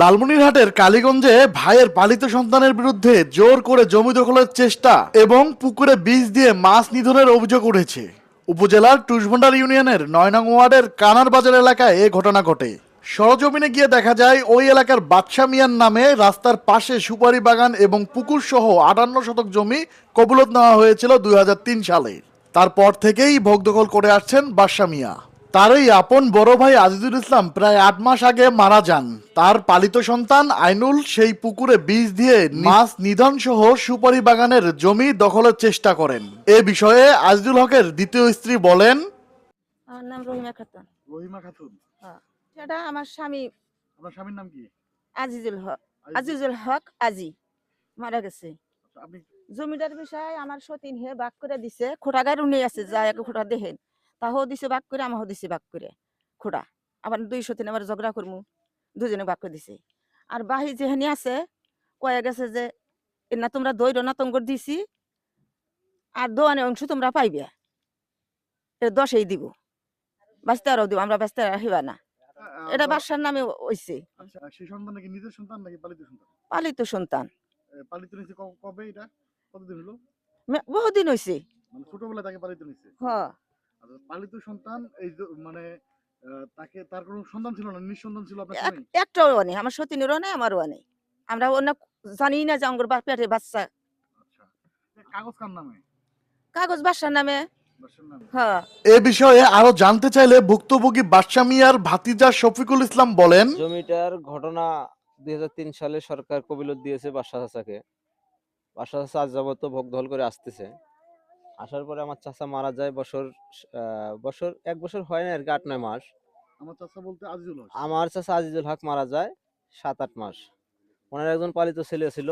লালমনিরহাটের কালীগঞ্জে ভাইয়ের পালিত সন্তানের বিরুদ্ধে জোর করে জমি দখলের চেষ্টা এবং পুকুরে বীজ দিয়ে মাছ নিধনের অভিযোগ উঠেছে। উপজেলার টুসভান্ডার ইউনিয়নের ৯ নং ওয়ার্ডের কানার বাজার এলাকায় এ ঘটনা ঘটে। সরজমিনে গিয়ে দেখা যায় ওই এলাকার বাদশা মিয়ার নামে রাস্তার পাশে সুপারি বাগান এবং পুকুর সহ ৫৮ শতক জমি কবুলত নেওয়া হয়েছিল ২০০৩ সালে। তারপর থেকেই ভোগ দখল করে আসছেন বাদশা মিয়া। তারই আপন বড় ভাই আজিজুল ইসলাম প্রায় ৮ মাস আগে মারা যান। তার পালিত সন্তান আইনুল সেই পুকুরে বীজ দিয়ে মাছ নিধন সহ সুপারি বাগানের জমি দখলের চেষ্টা করেন। এ বিষয়ে আজিজুল হকের দ্বিতীয় স্ত্রী বলেন, আমার নাম রহিমা খাতুন। রহিমা খাতুন, সেটা আমার স্বামী আপনার স্বামীর নাম কি? আজিজুল হক। আজিজুল হক আজি মারা গেছে। আপনি জমিদার বিষয় আমার সতীন হে বাক করে দিছে। খোটাগার উনি আছে যা এক খোটা দেখেন তাহও দিছে বাক করে, আমাও দিছে বাক করে খোটা। আবার ২ সতীন আবার ঝগড়া করমু, দুজনে বাক করে দিছে। আর বাহি যেখানে আছে কয়ে গেছে যে না তোমরা দৈর না তঙ্গর দিছি আর দোয়ানে অংশ তোমরা পাইবে, ১০এই দিব, বাঁচতে আরও দিব, আমরা বাঁচতে রাখিবা না। এটা বাদশার নামে হইছে। আচ্ছা, সেই সন্তান নাকি নিজের সন্তান নাকি পালিত সন্তান? পালিত সন্তান। পালিত নিছে কবে? এটা কতদিন হলো? বহুদিন হইছে। মানে ছোটবেলায় তাকে পালিত নিছে। হ্যাঁ, আচ্ছা, পালিত সন্তান এই মানে তাকে তার কোনো সন্তান ছিল না, নিঃসন্তান ছিল আপনার স্বামী? একটাও নেই, আমার সতীনেরও নেই, আমারও নেই। আমরা অন্য জানি না যে আমার পেটে বাচ্চা। আচ্ছা, কাগজ কার নামে? কাগজ বাদশার নামে। বাদশার নামে। হ্যাঁ। এ বিষয়ে আরো জানতে চাইলে ভুক্তভোগী বাদশা মিয়ার ভাতিজা শফিকুল ইসলাম বলেন, জমিটার ঘটনা ২০০৩ সালে সরকার কবিলত দিয়েছে বাদশা চাচাকে। বাদশা চাচা আজ যাবত ভোগ দখল করে আসতেছে। আসার পরে আমার চাচা মারা যায় বছর ১ বছর হয় না আর কি, ৮-৯ মাস। আমার চাচা বলতে আজিজুল হক। আমার চাচা আজিজুল হক মারা যায় ৭-৮ মাস। ওনার একজন পালিত ছেলে ছিল,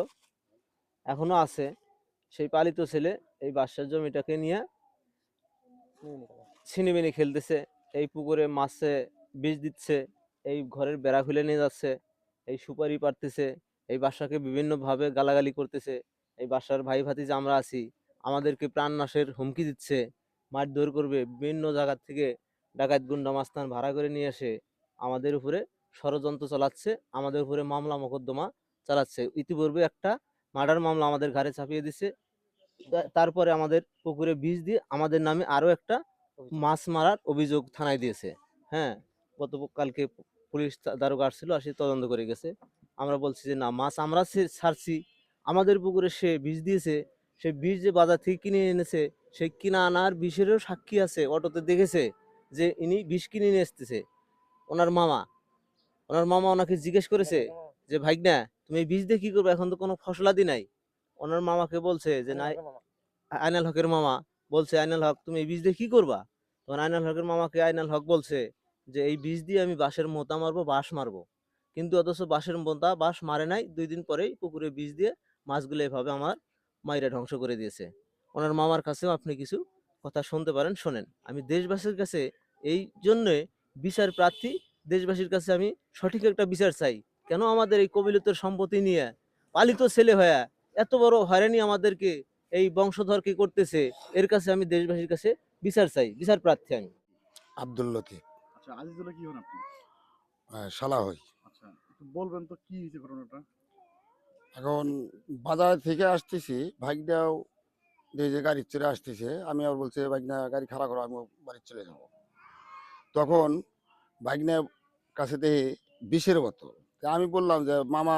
এখনো আছে। সেই পালিত ছেলে এই বাদশার জমিটাকে নিয়ে ছিনিমিনি খেলতেছে, এই পুকুরে মাছে বিষ দিচ্ছে, এই ঘরের বেড়া খুলে নিয়ে যাচ্ছে, এই সুপারি পাড়তেছে, এই বাদশাকে বিভিন্নভাবে গালাগালি করতেছে। এই বাদশার ভাই ভাতিজা আমরা আছি, আমাদেরকে প্রাণনাশের হুমকি দিচ্ছে, মারধর করবে। বিভিন্ন জায়গা থেকে ডাকাত গুন্ডা মাস্তান ভাড়া করে নিয়ে এসে আমাদের উপরে ষড়যন্ত্র চালাচ্ছে, আমাদের উপরে মামলা মোকদ্দমা চালাচ্ছে। ইতিপূর্বে একটা মার্ডার মামলা আমাদের ঘাড়ে চাপিয়ে দিছে। তারপরে আমাদের পুকুরে বিষ দিয়ে আমাদের নামে আরো একটা মাছ মারার অভিযোগ থানায় দিয়েছে। হ্যাঁ, গতকালকে পুলিশ দারোগা আসছিল, আসি তদন্ত করে গেছে। আমরা বলছি যে না, মাছ আমরা ছাড়ছি, আমাদের পুকুরে সে বিষ দিয়েছে। সে বিষ যে বাজার থেকে কিনে এনেছে, সেই কিনা আনার বিষেরও সাক্ষী আছে, অটোতে দেখেছে যে ইনি বিষ কিনে নিয়ে আসতেছে। ওনার মামা ওনাকে জিজ্ঞেস করেছে যে ভাইগনা তুমি এই বীজ দিয়ে কি করবে, এখন তো কোনো ফসলাদি নাই। ওনার মামাকে বলছে যে না, আইনাল হকের মামা বলছে আইনাল হক তুমি এই বীজ দিয়ে কি করবা। তখন আইনাল হকের মামাকে আইনাল হক বলছে যে এই বীজ দিয়ে আমি বাঁশের মোতা মারবো, বাঁশ মারবো। কিন্তু অথচ বাঁশের মোতা বাঁশ মারে নাই, ২ দিন পরেই পুকুরে বীজ দিয়ে মাছগুলো এভাবে আমার মাইরা ধ্বংস করে দিয়েছে। ওনার মামার কাছেও আপনি কিছু কথা শুনতে পারেন, শোনেন। আমি দেশবাসীর কাছে এই জন্যে বিচার প্রার্থী, দেশবাসীর কাছে আমি সঠিক একটা বিচার চাই। কেন আমাদের এই কবিলতের সম্পত্তি নিয়ে পালিত ছেলে হয়ে এত বড় হয়রানি আমাদেরকে এই বংশধর কি করতেছে, এর কাছে আমি দেশবাসীর কাছে বিচার চাই, বিচার প্রার্থী আমি। আব্দুল লতিফ। আচ্ছা, আজিজুল কি হন আপনি? শালা হই। আচ্ছা, একটু বলবেন তো কি হয়েছে ঘটনাটা? এখন বাজার থেকে আসতেছি, ভাইগনাও যে গাড়ি চড়ে আসতেছে, আমি আবার বলছে ভাইগনা গাড়ি খাড়া করো, আমি বাড়ি চলে যাব। তখন ভাইগনার কাছে দেখি বিষের বোতল। তা আমি বললাম যে মামা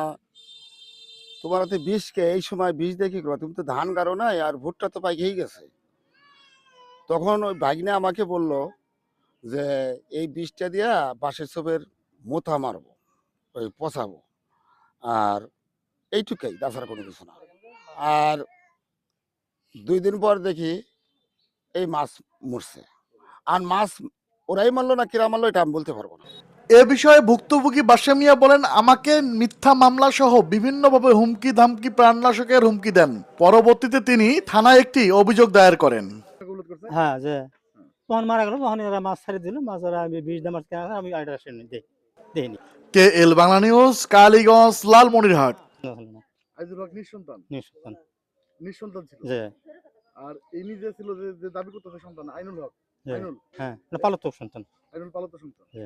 তোমার হাতে বিষ কে, এই সময় বিষ দিয়ে কি করবা, তুমি তো ধান গাড়ো নাই আর ভুট্টা তো পাইকেই গেছে। তখন ওই ভাইগনা আমাকে বলল যে এই বিষটা দিয়া বাঁশের ছোপের মোথা মারবো, ওই পচাবো, আর এইটুকাই, তাছাড়া কোনো কিছু না। আর ২ দিন পর দেখি এই মাছ মরছে। আর মাছ ওরাই মারলো না কিরা মারলো এটা আমি বলতে পারবো না। এ বিষয়ে ভুক্তভোগী বাদশা মিয়া বলেন, আমাকে মিথ্যা মামলা সহ বিভিন্নভাবে হুমকি ধামকি প্রাণনাশকের হুমকি দেন। পরবর্তীতে তিনি থানায় একটি অভিযোগ দায়ের করেন। হ্যাঁ, যে তখন মারা গেল, তখন এরা মাছ ছাড়ি দিল, মাছ ওরা আমি বিষ দিয়ে মাছ কেনা, আমি আইডা দেখিনি। কে এল বাংলা নিউজ, কালীগঞ্জ, লালমনিরহাট। আজিজুল হক নিঃসন্তান? নিঃসন্তান। নিঃসন্তান ছিল। যে আর ইনি যে ছিল যে দাবি করতেছে সন্তান, আইনুল হক। যে আইনুল, হ্যাঁ, পালক সন্তান। আইনুল পালিত সন্তান। যে